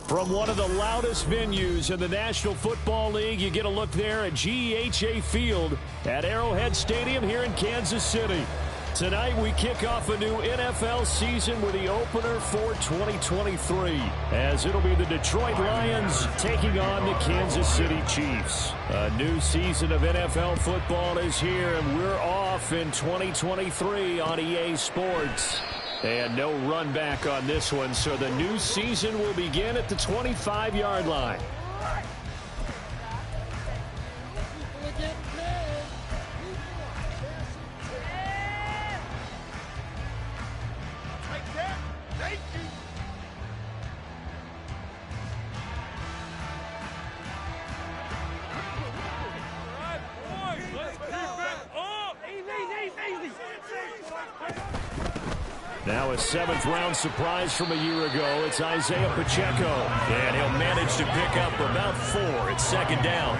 From one of the loudest venues in the National Football League, you get a look there at GEHA Field at Arrowhead Stadium here in Kansas City. Tonight we kick off a new NFL season with the opener for 2023, as it'll be the Detroit Lions taking on the Kansas City Chiefs. A new season of NFL football is here, and we're off in 2023 on EA Sports. And no run back on this one, so the new season will begin at the 25-yard line. Now a seventh-round surprise from a year ago. It's Isaiah Pacheco. And he'll manage to pick up about 4. It's second down.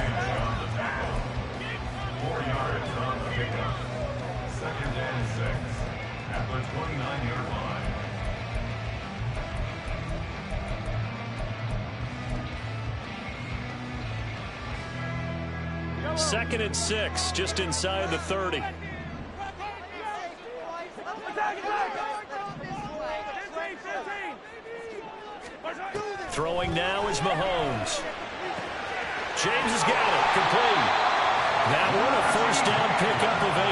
4 yards on the pickup. Second and 6 at the 29-yard line. Second and 6, just inside the 30. Throwing now is Mahomes. James has got it. Complete. That one a first down pickup of 8.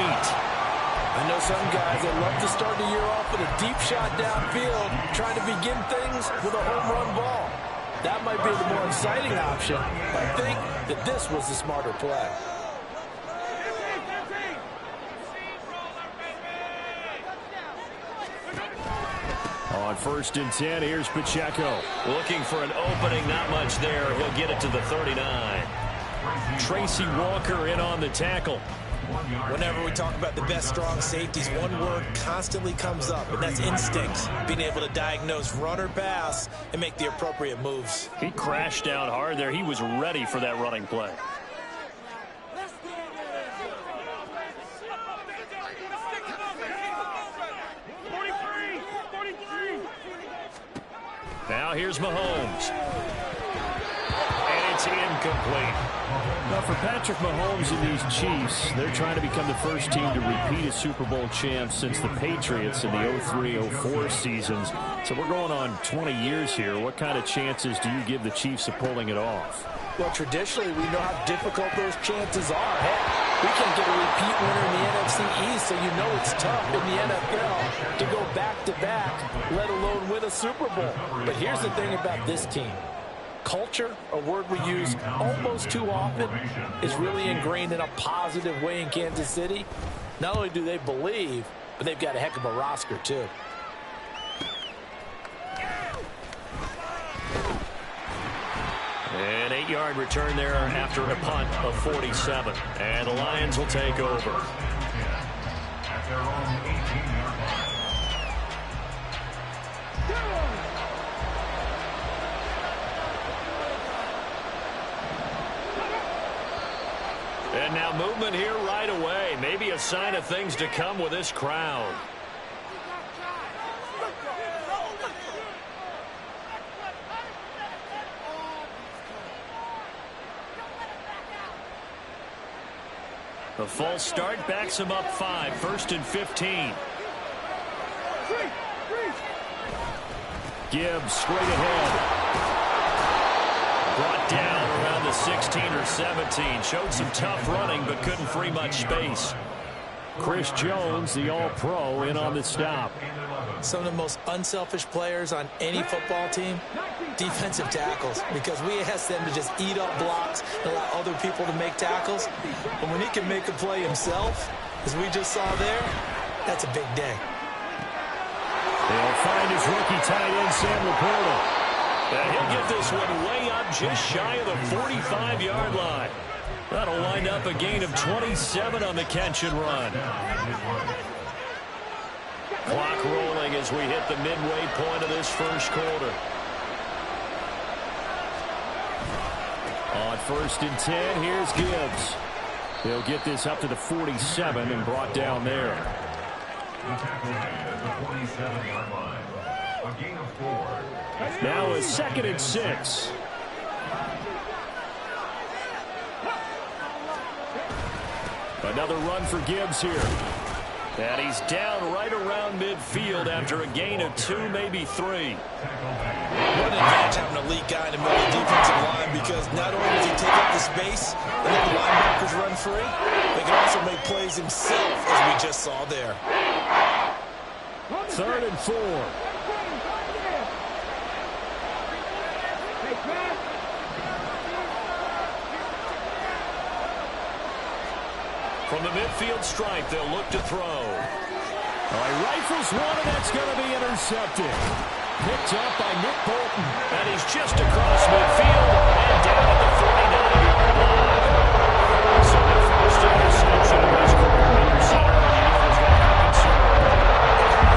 I know some guys that love to start the year off with a deep shot downfield, trying to begin things with a home run ball. That might be the more exciting option, but I think that this was the smarter play. On first and 10, here's Pacheco. Looking for an opening, not much there. He'll get it to the 39. Tracy Walker in on the tackle. Whenever we talk about the best strong safeties, one word constantly comes up, and that's instinct. Being able to diagnose run or pass and make the appropriate moves. He crashed down hard there. He was ready for that running play. Now here's Mahomes. And it's incomplete. Now for Patrick Mahomes and these Chiefs, they're trying to become the first team to repeat as Super Bowl champs since the Patriots in the 03-04 seasons. So we're going on 20 years here. What kind of chances do you give the Chiefs of pulling it off? Well, traditionally, we know how difficult those chances are. Heck, we can't get a repeat winner in the NFC East, so you know it's tough in the NFL to go back-to-back, let alone win a Super Bowl. But here's the thing about this team. Culture, a word we use almost too often, is really ingrained in a positive way in Kansas City. Not only do they believe, but they've got a heck of a roster, too. An 8-yard return there after a punt of 47. And the Lions will take over. At their own 18-yard line. And now movement here right away. Maybe a sign of things to come with this crowd. The false start backs him up 5. First and 15. Gibbs straight ahead. Brought down around the 16 or 17. Showed some tough running, but couldn't free much space. Chris Jones, the All-Pro, in on the stop. Some of the most unselfish players on any football team, defensive tackles, because we ask them to just eat up blocks and allow other people to make tackles. But when he can make a play himself, as we just saw there, that's a big day. They'll find his rookie tight end, Sam Laporta. And he'll get this one way up just shy of the 45-yard line. That'll wind up a gain of 27 on the catch and run. Clock rolling as we hit the midway point of this first quarter. On 1st and 10, here's Gibbs. He'll get this up to the 47 and brought down there. The tackle made at the 47-yard line. A gain of 4. Now a 2nd and 6. Another run for Gibbs here. And he's down right around midfield after a gain of 2, maybe 3. What an advantage having an elite guy in the middle of the defensive line, because not only does he take up the space and let the linebackers run free, they can also make plays himself, as we just saw there. 3rd and 4. From the midfield stripe, they'll look to throw. He rifles one, and that's going to be intercepted. Picked up by Nick Bolton. And he's just across midfield and down at the 49-yard line. So the first interception of his career under center is going to be concerned.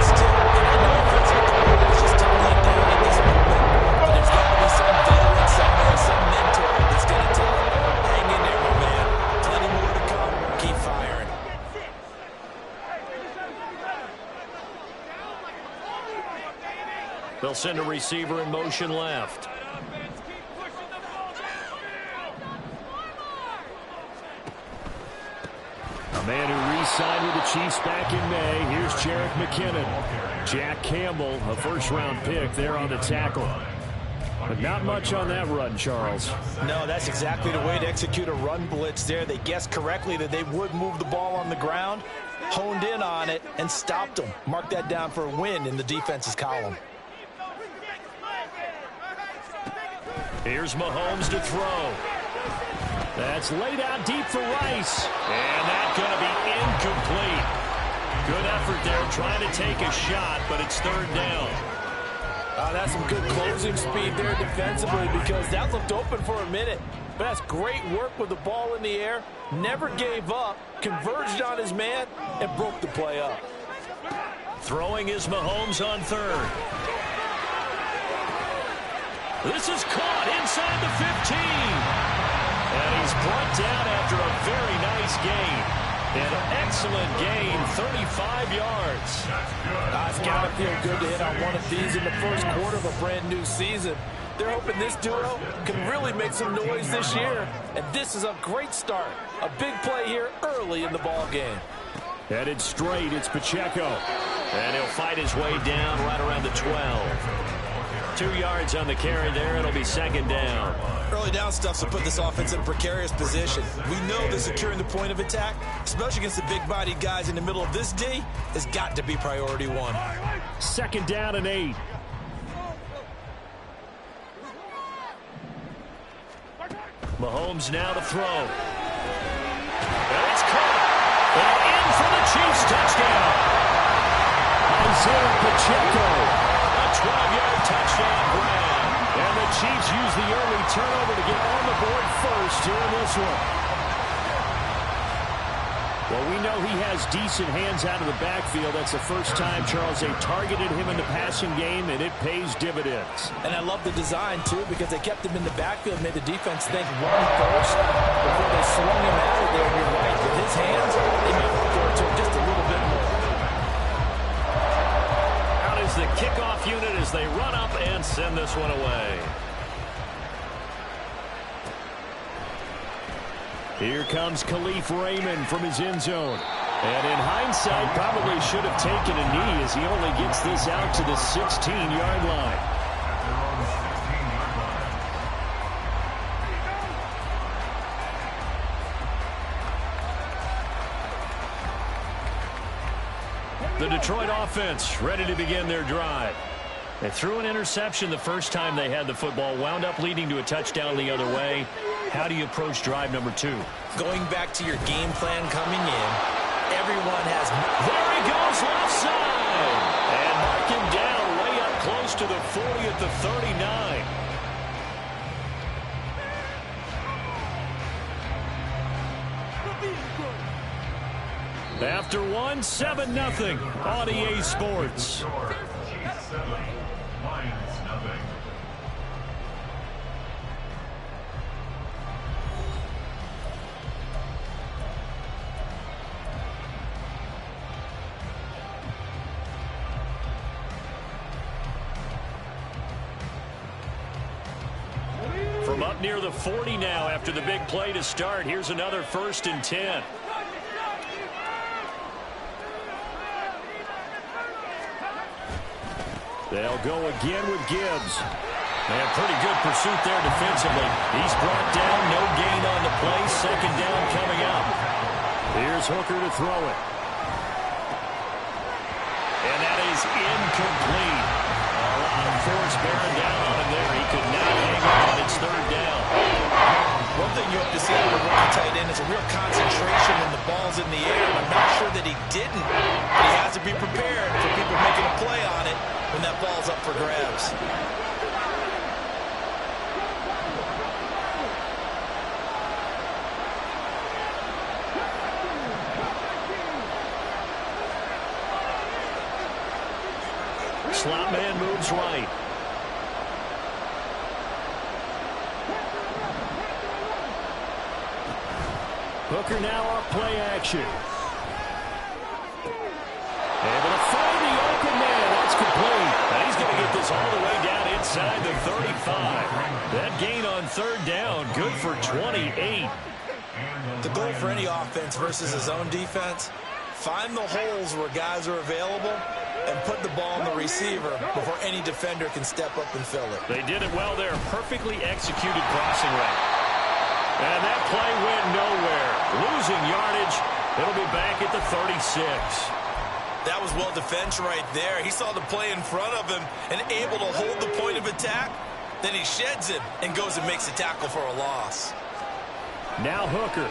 Still, an offensive player that's just tumbling down at this moment. But there's got to be some veteran somewhere, some mentor that's going to tell him, hang in there, my man. Plenty more to come. Keep firing. They'll send a receiver in motion left. A man who re-signed with the Chiefs back in May. Here's Jerick McKinnon. Jack Campbell, a first-round pick there on the tackle. But not much on that run, Charles. No, that's exactly the way to execute a run blitz there. They guessed correctly that they would move the ball on the ground, honed in on it, and stopped them. Mark that down for a win in the defense's column. Here's Mahomes to throw. That's laid out deep for Rice. And that's going to be incomplete. Good effort there trying to take a shot, but it's 3rd down. That's some good closing speed there defensively, because that looked open for a minute. But that's great work with the ball in the air. Never gave up, converged on his man, and broke the play up. Throwing is Mahomes on 3rd. This is caught inside the 15. And he's brought down after a very nice gain. An excellent gain, 35 yards. It's got to feel good to hit on one of these in the first quarter of a brand new season. They're hoping this duo can really make some noise this year. And this is a great start. A big play here early in the ball game. Headed straight, it's Pacheco. And he'll fight his way down right around the 12. 2 yards on the carry there. It'll be 2nd down. Early down stuff to put this offense in a precarious position. We know that securing the point of attack, especially against the big-bodied guys in the middle of this D, has got to be priority 1. 2nd down and 8. Mahomes now to throw. And it's caught. And in for the Chiefs touchdown. Isaiah Pacheco. A 12-yard touchdown grab. And the Chiefs use the early turnover to get on the board first here in this one. Well, we know he has decent hands out of the backfield. That's the first time, Charles, they targeted him in the passing game, and it pays dividends. And I love the design, too, because they kept him in the backfield, made the defense think run first before they swung him out of there. You're right. With his hands, they may throw it to him just a little bit more. Out is the kickoff unit as they run up and send this one away. Here comes Khalif Raymond from his end zone. And in hindsight, probably should have taken a knee as he only gets this out to the 16-yard line. The Detroit offense ready to begin their drive. They threw an interception the first time they had the football, wound up leading to a touchdown the other way. How do you approach drive number 2? Going back to your game plan coming in, everyone has... There he goes, left side. And mark him down way up close to the 40 at the 39. After one, 7-0 on EA Sports. Chiefs 7, Lions nothing. From up near the 40 now after the big play to start. Here's another 1st and 10. They'll go again with Gibbs. And pretty good pursuit there defensively. He's brought down, no gain on the play. 2nd down coming up. Here's Hooker to throw it. And that is incomplete. A lot of force bearing down on him there. He could not hang on. It's 3rd down. One thing you have to see out of a rookie tight end is a real concentration when the ball's in the air. And I'm not sure that he didn't. But he has to be prepared for people making a play on it when that ball's up for grabs. Slot man moves right. Hooker now off play action. Able to find the open man. That's complete. And he's going to get this all the way down inside the 35. That gain on 3rd down, good for 28. The goal for any offense versus his own defense, find the holes where guys are available and put the ball on the receiver before any defender can step up and fill it. They did it well there. Perfectly executed crossing route. And that play went nowhere. Losing yardage. It'll be back at the 36. That was well defense right there. He saw the play in front of him and able to hold the point of attack. Then he sheds it and goes and makes a tackle for a loss. Now Hooker.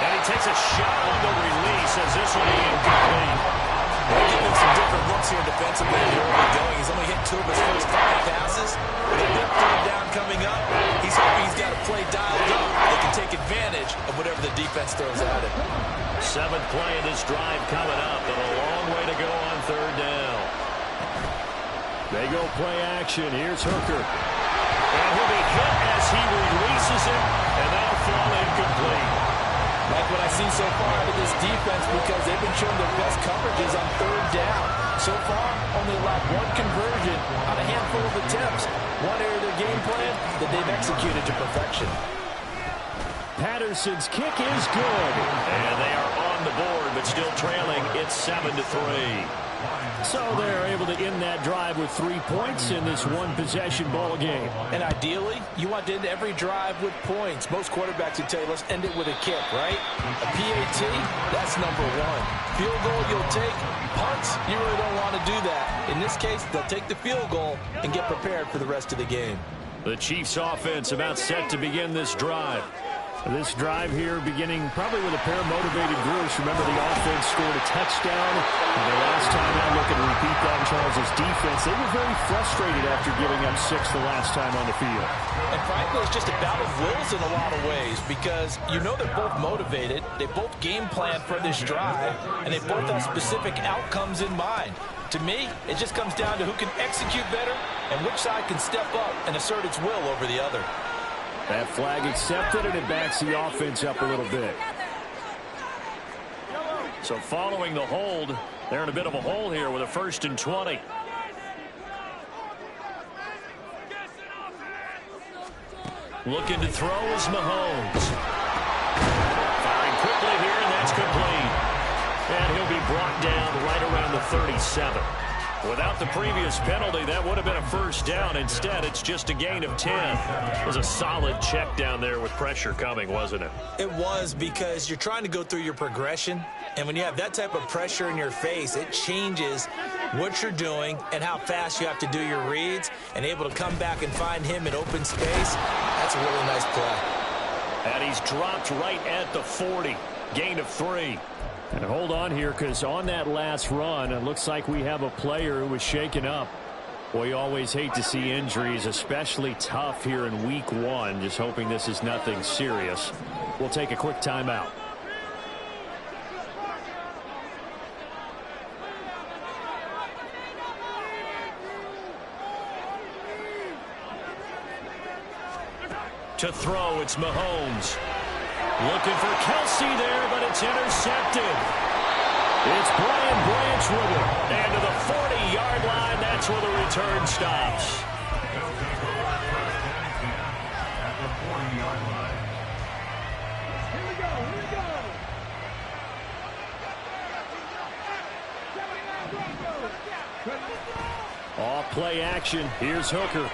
And he takes a shot on the release as this will be incomplete. They're giving him some different looks here defensively and where he's going. He's only hit 2 of his first 5 passes. With a big 3rd down coming up, he's hoping he's got a play dialed up that can take advantage of whatever the defense throws at him. 7th play of this drive coming up, and a long way to go on 3rd down. They go play action. Here's Hooker. And he'll be hit as he releases it, and that'll fall incomplete. Like what I've seen so far out of this defense, because they've been showing their best coverages on 3rd down. So far, only allowed 1 conversion on a handful of attempts. One area of their game plan that they've executed to perfection. Patterson's kick is good. And they are on the board, but still trailing. It's 7-3. So they're able to end that drive with 3 points in this one-possession ball game. And ideally, you want to end every drive with points. Most quarterbacks would tell you, let's end it with a kick, right? A PAT, that's number 1. Field goal you'll take. Punts, you really don't want to do that. In this case, they'll take the field goal and get prepared for the rest of the game. The Chiefs offense about set to begin this drive. This drive here beginning probably with a pair of motivated groups. Remember, the offense scored a touchdown. And the last time out, looking to repeat that in Charles' defense, they were very frustrated after giving up 6 the last time on the field. And frankly, it's just a battle of wills in a lot of ways, because you know they're both motivated. They both game plan for this drive, and they both have specific outcomes in mind. To me, it just comes down to who can execute better and which side can step up and assert its will over the other. That flag accepted, and it backs the offense up a little bit. So following the hold, they're in a bit of a hole here with a 1st and 20. Looking to throw is Mahomes. Firing quickly here, and that's complete. And he'll be brought down right around the 37. Without the previous penalty, that would have been a 1st down. Instead, it's just a gain of 10. It was a solid check down there with pressure coming, wasn't it? It was, because you're trying to go through your progression, and when you have that type of pressure in your face, it changes what you're doing and how fast you have to do your reads, and able to come back and find him in open space. That's a really nice play. And he's dropped right at the 40. Gain of 3. And hold on here, because on that last run, it looks like we have a player who was shaken up. Boy, you always hate to see injuries, especially tough here in week 1. Just hoping this is nothing serious. We'll take a quick timeout. To throw, it's Mahomes. Looking for Kelsey there, but it's intercepted. It's Brian Branch with it. And to the 40-yard line, that's where the return stops. At the 40-yard line. Here we go. Off play action. Here's Hooker.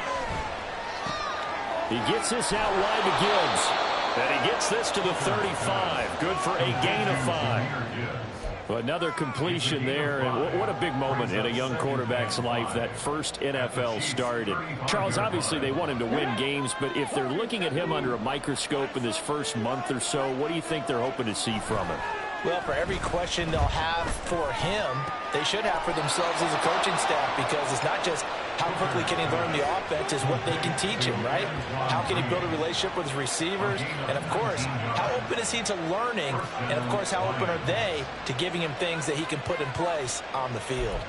He gets this out wide to Gibbs. And he gets this to the 35. Good for a gain of 5. Another completion there, and what a big moment in a young quarterback's life, that first NFL start. And Charles, obviously they want him to win games, but if they're looking at him under a microscope in this first month or so, what do you think they're hoping to see from him? Well, for every question they'll have for him, they should have for themselves as a coaching staff, because it's not just how quickly can he learn the offense, it's what they can teach him, right? How can he build a relationship with his receivers? And, of course, how open is he to learning? And, of course, how open are they to giving him things that he can put in place on the field?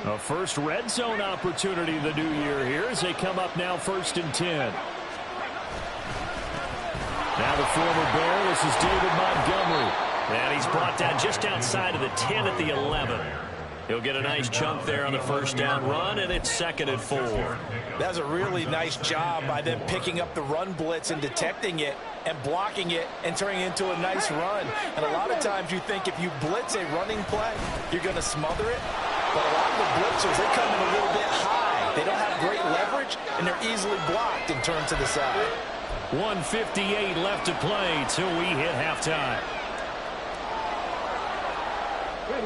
A first red zone opportunity the new year here as they come up now 1st and 10. Now the former Bear, this is David Montgomery. And he's brought down just outside of the 10 at the 11. He'll get a nice chunk there on the first down run, and it's 2nd and 4. That's a really nice job by them picking up the run blitz and detecting it and blocking it and turning it into a nice run. And a lot of times you think if you blitz a running play, you're going to smother it. But a lot of the blitzers, they come in a little bit high. They don't have great leverage, and they're easily blocked and turned to the side. 1:58 left to play till we hit halftime.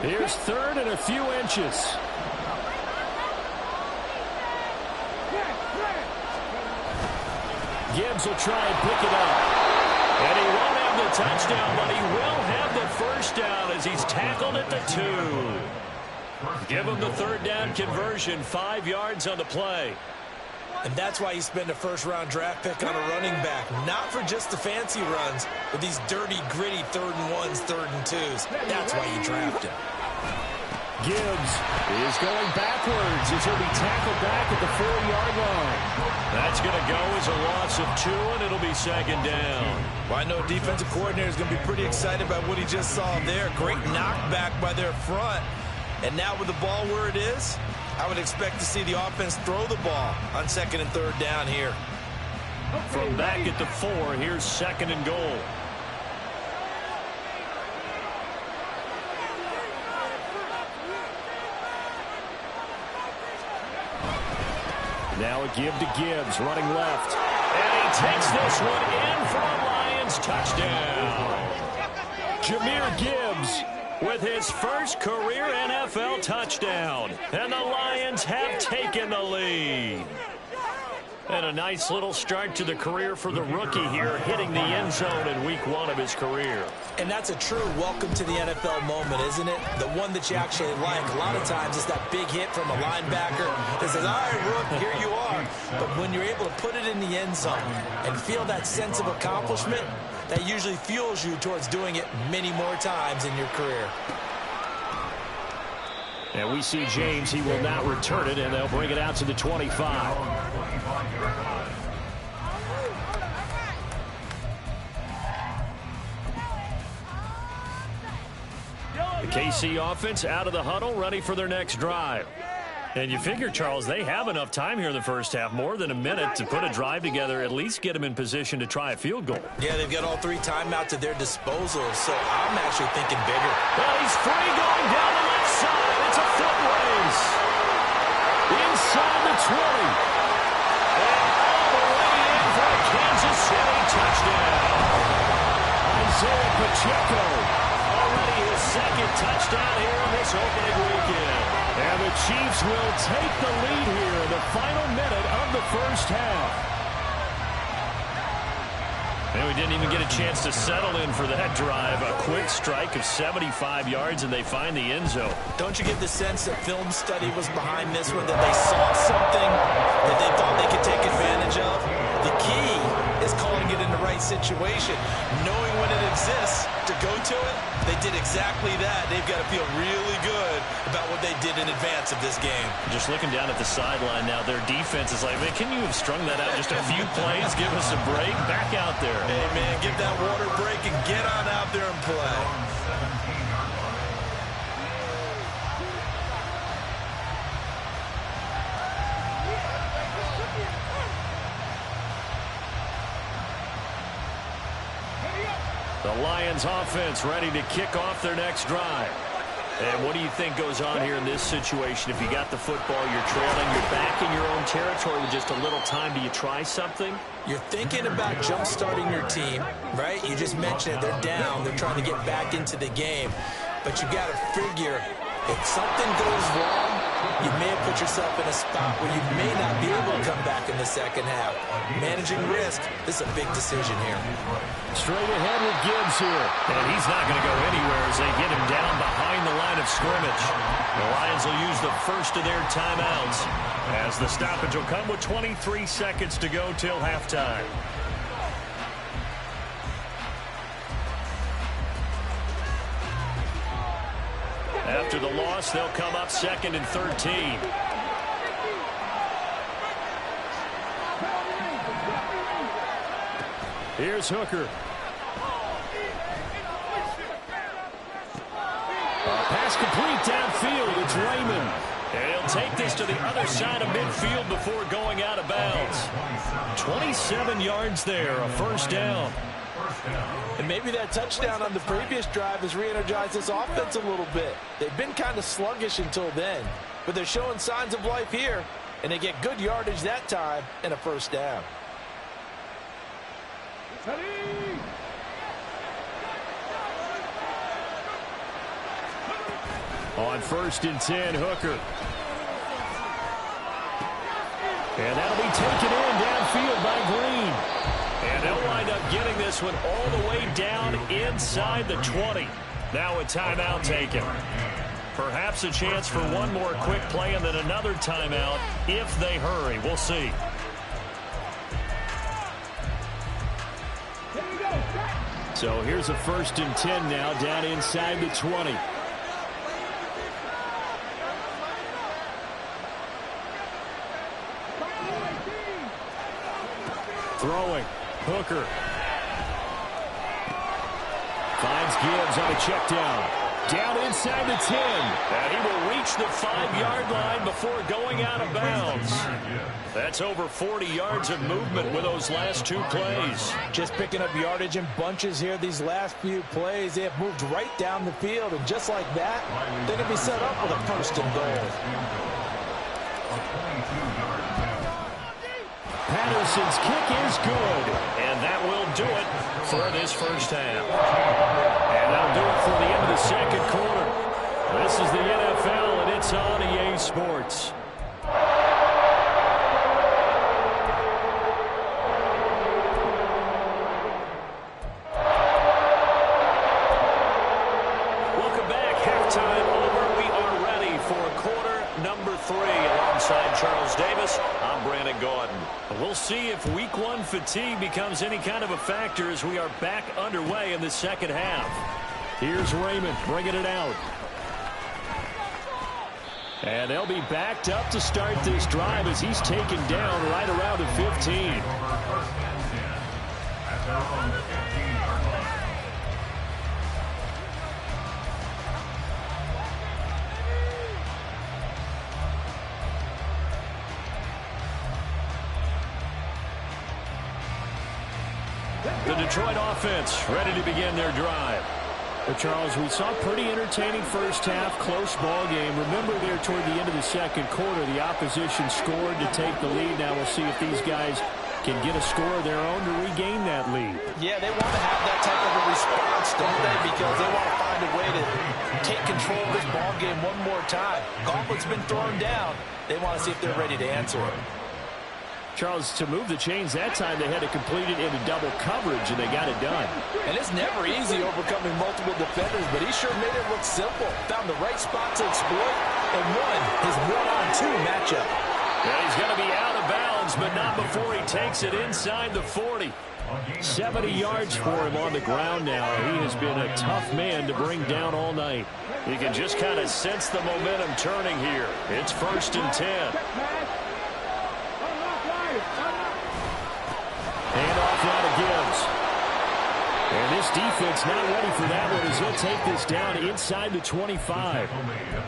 Here's 3rd and a few inches. Gibbs will try and pick it up. And he won't have the touchdown, but he will have the first down as he's tackled at the 2. Give him the 3rd down conversion, 5 yards on the play. And that's why you spend a first-round draft pick on a running back. Not for just the fancy runs, but these dirty, gritty 3rd and 1s, 3rd and 2s. That's why you draft him. Gibbs is going backwards as he'll be tackled back at the 4-yard line. That's going to go as a loss of 2, and it'll be 2nd down. Well, I know defensive coordinator is going to be pretty excited about what he just saw there. Great knockback by their front. And now with the ball where it is, I would expect to see the offense throw the ball on 2nd and 3rd down here. From back at the 4, here's 2nd and goal. Now a give to Gibbs, running left. And he takes this one in for a Lions touchdown. Jahmyr Gibbs with his first career NFL touchdown. And the Lions have taken the lead. And a nice little start to the career for the rookie here, hitting the end zone in week 1 of his career. And that's a true welcome to the NFL moment, isn't it? The one that you actually like. A lot of times it's that big hit from a linebacker that says, all right, Rook, here you are. But when you're able to put it in the end zone and feel that sense of accomplishment, that usually fuels you towards doing it many more times in your career. And we see James, he will not return it, and they'll bring it out to the 25. The KC offense out of the huddle, ready for their next drive. And you figure, Charles, they have enough time here in the first half, more than a minute, to put a drive together, at least get them in position to try a field goal. Yeah, they've got all 3 timeouts at their disposal, so I'm actually thinking bigger. Well, he's free going down the left side. It's a foot race. Inside the 20. And all the way in for a Kansas City touchdown. Isaiah Pacheco, already his 2nd touchdown here in this opening weekend. And the Chiefs will take the lead here in the final minute of the first half. And we didn't even get a chance to settle in for that drive. A quick strike of 75 yards, and they find the end zone. Don't you get the sense that film study was behind this one, that they saw something that they thought they could take advantage of? The key is calling it in the right right situation. Knowing when it exists to go to it, they did exactly that. They've got to feel really good about what they did in advance of this game. Just looking down at the sideline now, their defense is like, man, can you have strung that out just a few plays? Give us a break. Back out there. Hey, man, give that water break and get on out there and play. The Lions offense ready to kick off their next drive. And what do you think goes on here in this situation? If you got the football, you're trailing, you're back in your own territory with just a little time. Do you try something? You're thinking about jump-starting your team, right? You just mentioned it. They're down. They're trying to get back into the game. But you got to figure, if something goes wrong, you may have put yourself in a spot where you may not be able to come back in the second half. Managing risk, this is a big decision here. Straight ahead with Gibbs here. And he's not going to go anywhere as they get him down behind the line of scrimmage. The Lions will use the first of their timeouts as the stoppage will come with 23 seconds to go till halftime. After the loss, they'll come up 2nd and 13. Here's Hooker. Pass complete downfield. It's Raymond. And he'll take this to the other side of midfield before going out of bounds. 27 yards there, a first down. And maybe that touchdown on the previous drive has re-energized this offense a little bit. They've been kind of sluggish until then, but they're showing signs of life here, and they get good yardage that time and a first down. On 1st and 10, Hooker. And that'll be taken in downfield by Green. And they'll wind up getting this one all the way down inside the 20. Now a timeout taken. Perhaps a chance for one more quick play and then another timeout if they hurry. We'll see. So here's a 1st and 10 now down inside the 20. Throwing. Hooker. Finds Gibbs on a check down. Down inside the 10. And he will reach the 5-yard line before going out of bounds. That's over 40 yards of movement with those last 2 plays. Just picking up yardage in bunches here these last few plays. They have moved right down the field, and just like that, they're going to be set up with a 1st and goal. Patterson's kick is good, and that will do it for this first half. And that'll do it for the end of the second quarter. This is the NFL, and it's on EA Sports. Welcome back. Halftime over. We are ready for quarter number 3 alongside Charles Davis. I'm Brandon Gaudin. We'll see if week 1 fatigue becomes any kind of a factor as we are back underway in the second half. Here's Raymond bringing it out. And they'll be backed up to start this drive as he's taken down right around the 15. The Detroit offense ready to begin their drive. Well, Charles, we saw a pretty entertaining first half, close ball game. Remember there toward the end of the second quarter, the opposition scored to take the lead. Now we'll see if these guys can get a score of their own to regain that lead. Yeah, they want to have that type of a response, don't they? Because they want to find a way to take control of this ball game one more time. Gauntlet's been thrown down. They want to see if they're ready to answer it. Charles, to move the chains that time, they had to complete it into double coverage, and they got it done. And it's never easy overcoming multiple defenders, but he sure made it look simple. Found the right spot to exploit and won his one-on-2 matchup. Yeah, he's going to be out of bounds runs, but not before he takes it inside the 40. 70 yards for him on the ground now. He has been a tough man to bring down all night. You can just kind of sense the momentum turning here. It's 1st and 10. Hand off now to Gibbs. And this defense not ready for that one as he'll take this down inside the 25.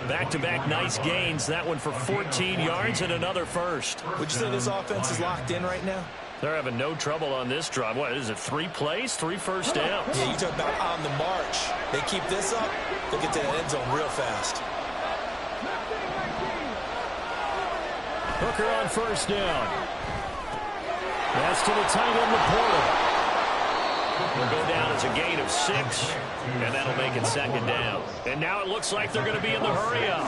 Back-to-back nice gains. That one for 14 yards and another first. Would you say this offense is locked in right now? They're having no trouble on this drive. What is it, 3 plays, 3 first downs? Yeah, you talk about on the march. They keep this up, they'll get to the end zone real fast. Hooker on 1st down. That's to the tight end, Laporta. Will go down as a gain of 6, and that'll make it 2nd down. And now it looks like they're going to be in the hurry-up.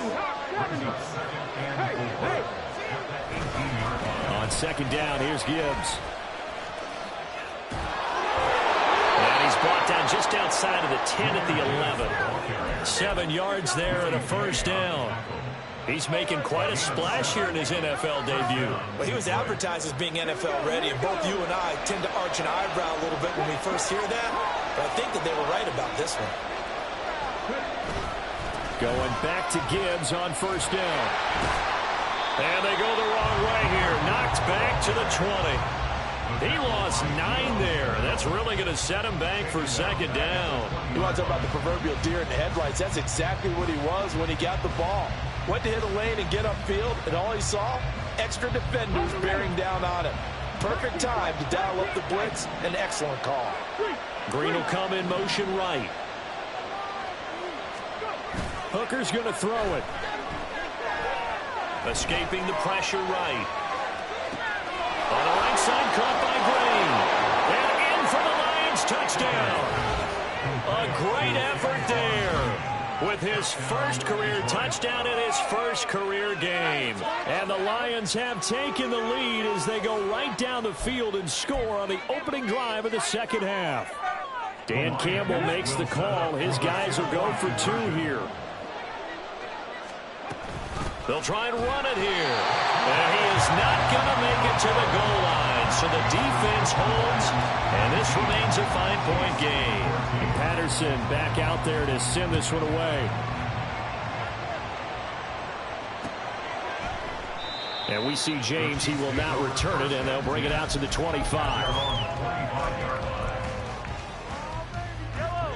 On 2nd down, here's Gibbs. And he's brought down just outside of the 10 at the 11. 7 yards there and a 1st down. He's making quite a splash here in his NFL debut. Well, he was advertised as being NFL ready, and both you and I tend to arch an eyebrow a little bit when we first hear that, but I think that they were right about this one. Going back to Gibbs on 1st down. And they go the wrong way here. Knocked back to the 20. He lost 9 there. That's really going to set him back for 2nd down. You want to talk about the proverbial deer in the headlights. That's exactly what he was when he got the ball. Went to hit a lane and get upfield, and all he saw, extra defenders bearing down on him. Perfect time to dial up the blitz. An excellent call. Green will come in motion right. Hooker's going to throw it. Escaping the pressure right. On the right side, caught by Green. And in for the Lions, touchdown. A great effort there. With his first career touchdown in his first career game. And the Lions have taken the lead as they go right down the field and score on the opening drive of the 2nd half. Dan Campbell makes the call. His guys will go for 2 here. They'll try and run it here. And he is not going to make it to the goal line. So the defense holds, and this remains a 5-point game. And Patterson back out there to send this one away. And we see James. He will not return it, and they'll bring it out to the 25.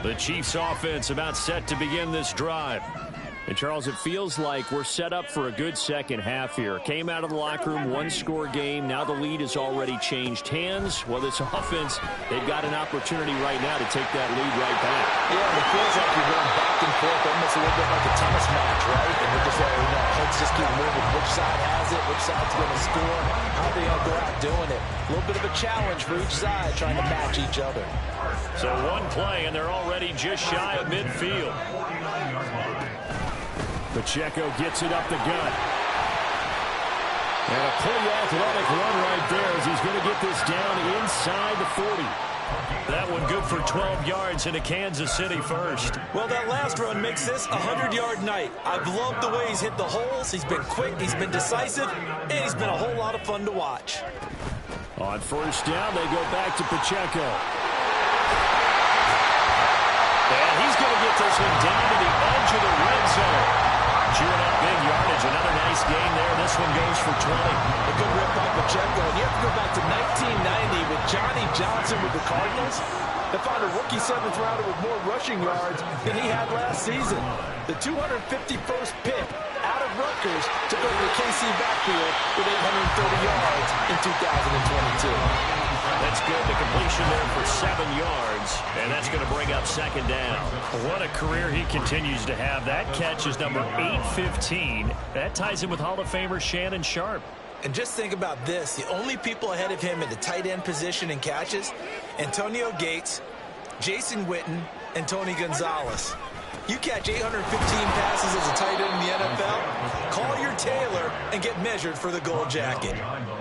The Chiefs offense about set to begin this drive. And, Charles, it feels like we're set up for a good second half here. Came out of the locker room, 1-score game. Now the lead has already changed hands. Well, this offense, they've got an opportunity right now to take that lead right back. Yeah, it feels like you're going back and forth, almost a little bit like a tennis match, right? And we're just heads just keep moving. Which side has it? Which side's going to score? How are they going to go out doing it? A little bit of a challenge for each side, trying to match each other. So one play, and they're already just shy of midfield. Pacheco gets it up the gut. And a pretty athletic run right there as he's going to get this down inside the 40. That one good for 12 yards into Kansas City first. Well, that last run makes this a 100-yard night. I've loved the way he's hit the holes. He's been quick, he's been decisive, and he's been a whole lot of fun to watch. On 1st down, they go back to Pacheco. And he's going to get this one down to the edge of the red zone. Chewing up big yardage. Another nice gain there. This one goes for 20. A good rip by Pacheco. And you have to go back to 1990 with Johnny Johnson with the Cardinals. They found a rookie 7th rounder with more rushing yards than he had last season. The 251st pick out of Rutgers took over the KC backfield with 830 yards in 2022. That's good. The completion there for 7 yards, and that's going to bring up 2nd down. What a career he continues to have. That catch is number 815. That ties him with Hall of Famer Shannon Sharpe. And just think about this. The only people ahead of him in the tight end position in catches, Antonio Gates, Jason Witten, and Tony Gonzalez. You catch 815 passes as a tight end in the NFL, call your tailor and get measured for the gold jacket.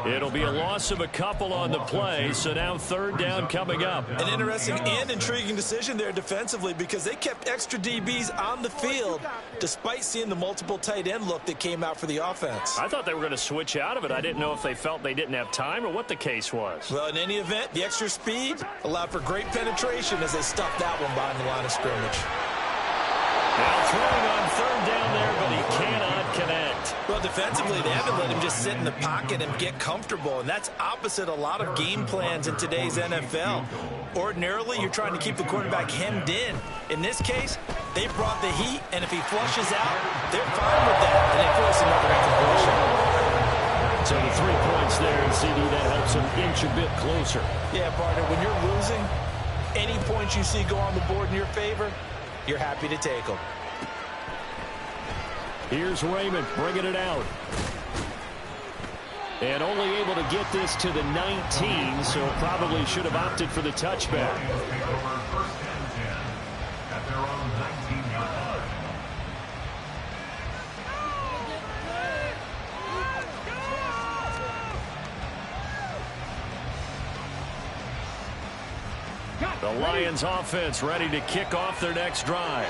It'll be a loss of a couple on the play, so now third down coming up. An interesting and intriguing decision there defensively because they kept extra DBs on the field despite seeing the multiple tight end look that came out for the offense. I thought they were going to switch out of it. I didn't know if they felt they didn't have time or what the case was. Well, in any event, the extra speed allowed for great penetration as they stuffed that one behind the line of scrimmage. Now throwing on third down there, but he cannot connect. Well, defensively, they haven't let him just sit in the pocket and get comfortable, and that's opposite a lot of game plans in today's NFL. Ordinarily, you're trying to keep the quarterback hemmed in. In this case, they brought the heat, and if he flushes out, they're fine with that, and they force another incompletion. So the 3 points there, and CD, that helps him inch a bit closer. Yeah, partner, when you're losing, any points you see go on the board in your favor, you're happy to take them. Here's Raymond bringing it out. And only able to get this to the 19, so probably should have opted for the touchback. Lions take over first and 10 at their own 19-yard line. The Lions offense ready to kick off their next drive.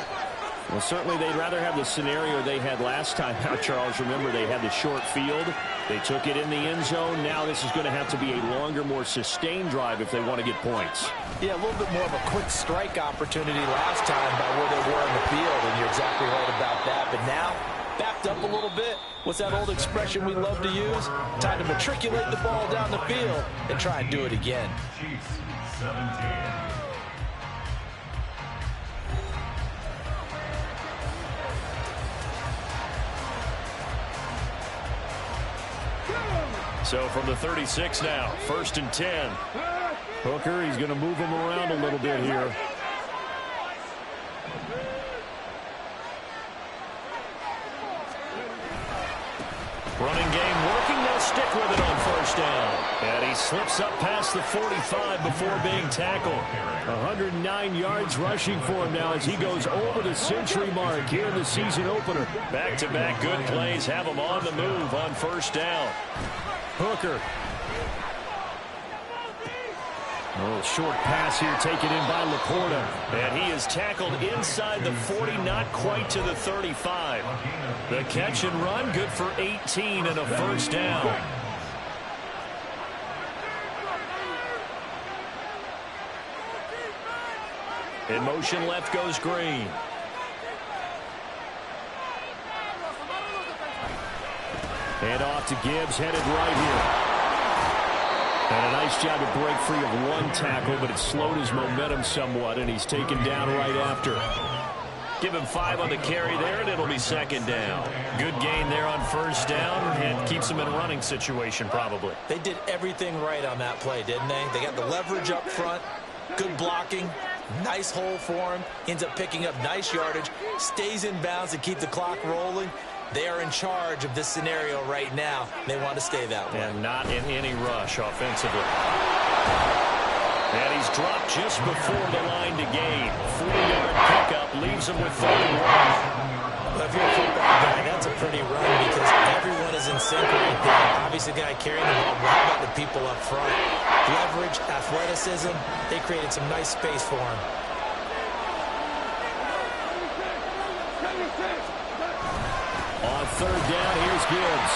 Well, certainly they'd rather have the scenario they had last time out, Charles. Remember, they had the short field. They took it in the end zone. Now this is going to have to be a longer, more sustained drive if they want to get points. Yeah, a little bit more of a quick strike opportunity last time by where they were on the field, and you're exactly right about that. But now, backed up a little bit. What's that old expression we love to use? Time to matriculate the ball down the field and try and do it again. Chiefs 17. So from the 36 now, first and 10. Hooker, he's going to move him around a little bit here. Running game working, they'll stick with it on first down. And he slips up past the 45 before being tackled. 109 yards rushing for him now as he goes over the century mark here in the season opener. Back-to-back good plays have him on the move on first down. Hooker. A little short pass here taken in by Laporta. And he is tackled inside the 40, not quite to the 35. The catch and run, good for 18 and a first down. In motion left goes Green. And off to Gibbs, headed right here. And a nice job to break free of one tackle, but it slowed his momentum somewhat, and he's taken down right after. Give him 5 on the carry there, and it'll be second down. Good gain there on first down, and keeps him in a running situation probably. They did everything right on that play, didn't they? They got the leverage up front, good blocking, nice hole for him, ends up picking up nice yardage, stays in bounds to keep the clock rolling. They are in charge of this scenario right now. They want to stay that way. And not in any rush offensively. And he's dropped just before the line to gain. 4-yard pickup leaves him with 31. Well, if you're a football guy, that's a pretty run because everyone is in sync right there. Obviously, the guy carrying the ball, but how about the people up front? Leverage, athleticism, they created some nice space for him. On third down, here's Gibbs.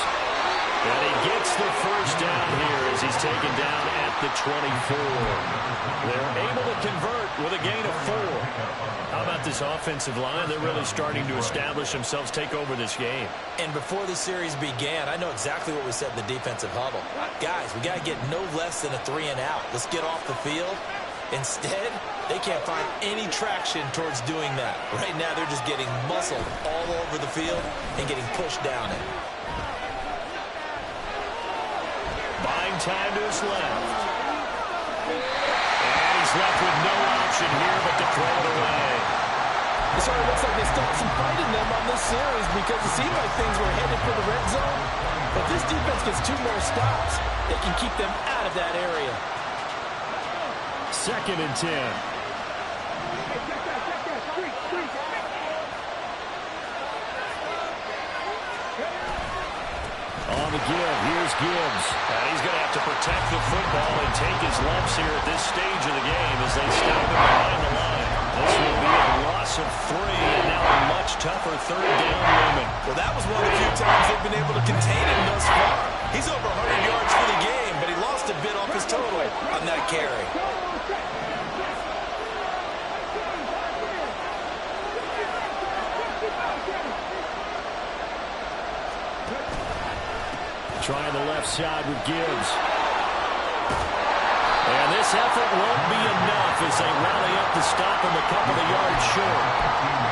And he gets the first down here as he's taken down at the 24. They're able to convert with a gain of 4. How about this offensive line? They're really starting to establish themselves, take over this game. And before the series began, I know exactly what we said in the defensive huddle. Guys, we got to get no less than a 3 and out. Let's get off the field. Instead, they can't find any traction towards doing that. Right now, they're just getting muscled all over the field and getting pushed down it. Buying time to his left. And he's left with no option here but to throw it away. It sort of looks like they still have some fight in them on this series because it seemed like things were headed for the red zone. But this defense gets 2 more stops. They can keep them out of that area. Second and 10. protect the football and take his lumps here at this stage of the game as they stop him behind the line. This will be a loss of 3 and now a much tougher third down moment. Well, that was one of the few times they've been able to contain him thus far. He's over 100 yards for the game, but he lost a bit off his total on that carry. Trying the left side with Gibbs. And this effort won't be enough as they rally up to stop him a couple of yards short.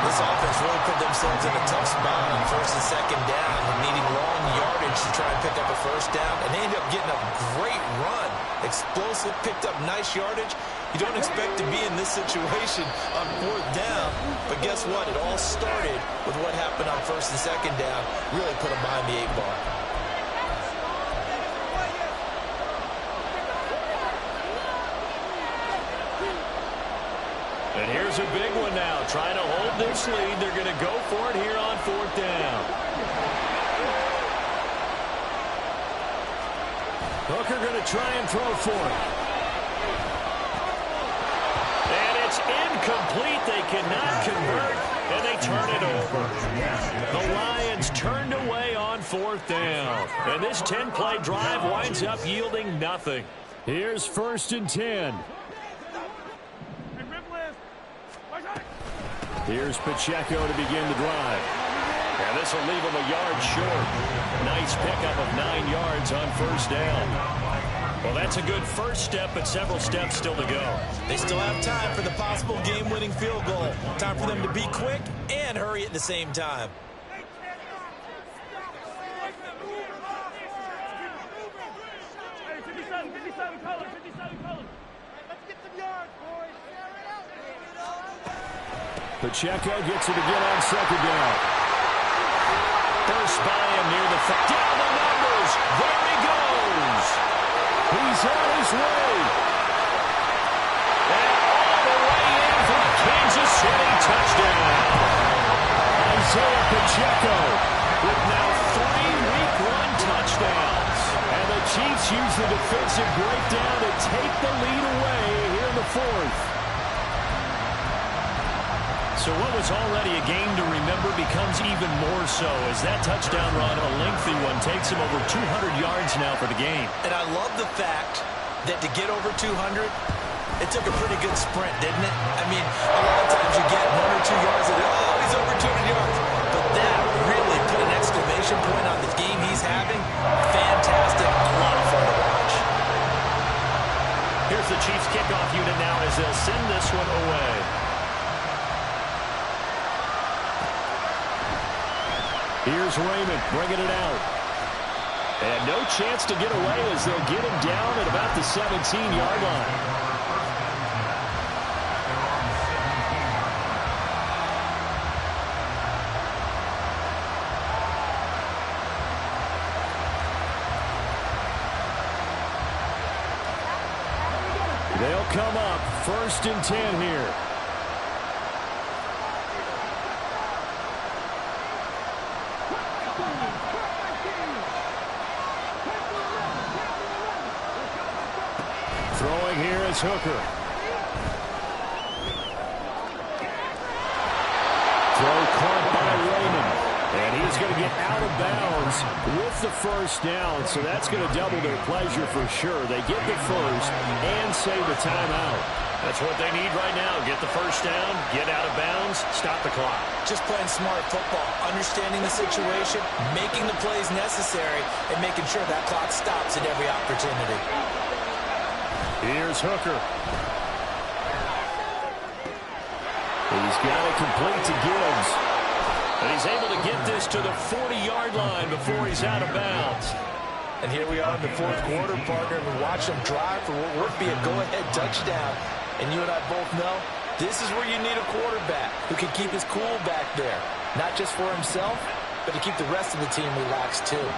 This offense really put themselves in a tough spot on first and second down and needing long yardage to try and pick up a first down. And they ended up getting a great run. Explosive, picked up nice yardage. You don't expect to be in this situation on fourth down. But guess what? It all started with what happened on first and second down. Really put them behind the 8-bar. And here's a big one now. Trying to hold this lead. They're going to go for it here on fourth down. Hooker going to try and throw for it. And it's incomplete. They cannot convert, and they turn it over. The Lions turned away on fourth down. And this 10-play drive winds up yielding nothing. Here's first and 10. Here's Pacheco to begin the drive. And this will leave him a yard short. Nice pickup of 9 yards on first down. Well, that's a good first step, but several steps still to go. They still have time for the possible game-winning field goal. Time for them to be quick and hurry at the same time. Pacheco gets it again on second down. First by him near the down the numbers. There he goes. He's on his way. And all the way in for a Kansas City touchdown. Isaiah Pacheco with now 3 Week 1 touchdowns. And the Chiefs use the defensive breakdown to take the lead away here in the fourth. So what was already a game to remember becomes even more so as that touchdown run, a lengthy one, takes him over 200 yards now for the game. And I love the fact that to get over 200, it took a pretty good sprint, didn't it? I mean, a lot of times you get 1 or 2 yards and, oh, he's over 200 yards. But that really put an exclamation point on the game he's having. Fantastic. A lot of fun to watch. Here's the Chiefs kickoff unit now as they'll send this one away. Here's Raymond bringing it out. And no chance to get away as they'll get him down at about the 17-yard line. They'll come up first and 10 here. Throwing here is Hooker. Throw caught by Raymond. And he's going to get out of bounds with the first down. So that's going to double their pleasure for sure. They get the first and save the timeout. That's what they need right now. Get the first down, get out of bounds, stop the clock. Just playing smart football, understanding the situation, making the plays necessary, and making sure that clock stops at every opportunity. Here's Hooker. He's got it complete to Gibbs. And he's able to get this to the 40-yard line before he's out of bounds. And here we are in the fourth quarter, partner. We watch them drive for what would be a go-ahead touchdown. And you and I both know this is where you need a quarterback who can keep his cool back there. Not just for himself, but to keep the rest of the team relaxed too.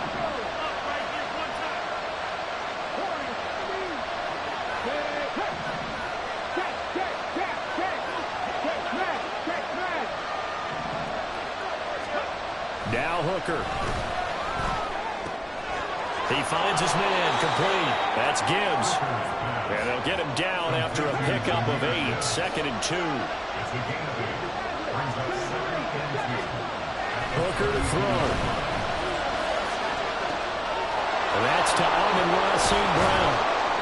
Now Hooker. He finds his man, complete. That's Gibbs. And they'll get him down after a pickup of 8, 2nd and 2. Hooker to throw. And that's to Amon-Ra St. Brown.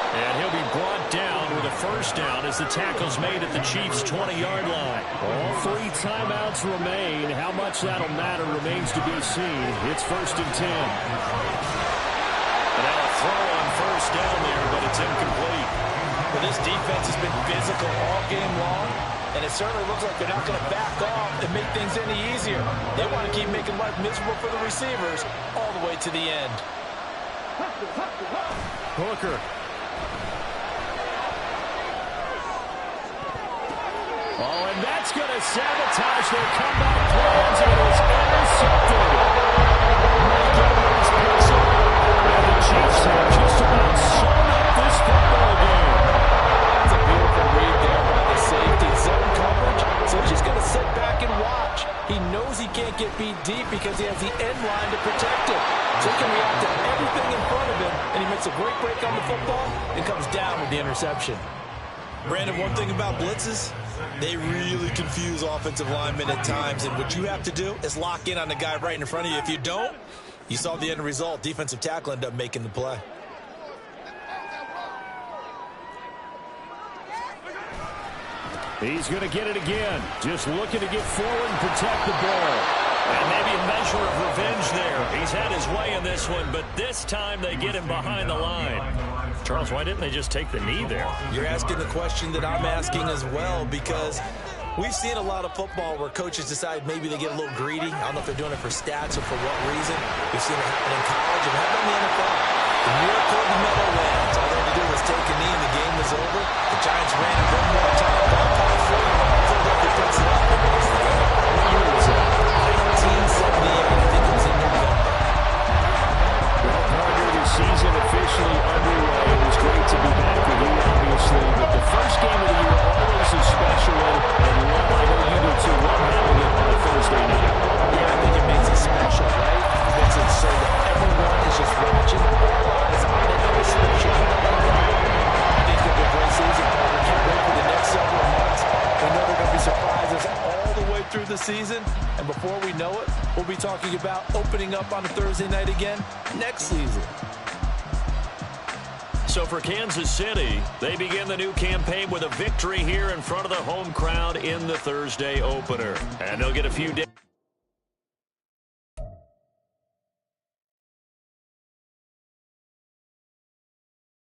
And he'll be brought down with a first down as the tackle's made at the Chiefs' 20-yard line. All 3 timeouts remain. How much that'll matter remains to be seen. It's 1st and 10. And now a throw on first down there, but it's incomplete. Well, this defense has been physical all game long, and it certainly looks like they're not going to back off and make things any easier. They want to keep making life miserable for the receivers all the way to the end. Hooker. Oh, and that's going to sabotage their comeback plans, and it is intercepted. And the Chiefs have just about sewn up this football game. That's a beautiful read there by the safety. Zone coverage, so he's just going to sit back and watch. He knows he can't get beat deep because he has the end line to protect him. So he can react to everything in front of him, and he makes a great break on the football and comes down with the interception. Brandon, one thing about blitzes, they really confuse offensive linemen at times, and what you have to do is lock in on the guy right in front of you. If you don't, you saw the end result. Defensive tackle ended up making the play. He's going to get it again. Just looking to get forward and protect the ball. And maybe a measure of revenge there. He's had his way in this one, but this time they get him behind the line. Charles, why didn't they just take the knee there? You're asking the question that I'm asking as well, because we've seen a lot of football where coaches decide maybe they get a little greedy. I don't know if they're doing it for stats or for what reason. We've seen it happen in college and happen in the NFL. The miracle of the Meadowlands. All they had to do was take a knee and the game was over. The Giants ran it one more time. Philadelphia puts it up and makes the game. What year was that? 1978. I think it was in November. Well, partner, the season officially underway. It was great to be back with you, obviously. But the first game of the year always is special. And one, I know you do too. Love having it on a Thursday night. Yeah, I think it makes it special, right? It makes it so that everyone is just watching. It's on it, and it's special. I think it'll be a great season, partner. Can't wait for the next several months. We know there are going to be surprises all the way through the season. And before we know it, we'll be talking about opening up on a Thursday night again next season. So for Kansas City, they begin the new campaign with a victory here in front of the home crowd in the Thursday opener. And they'll get a few days.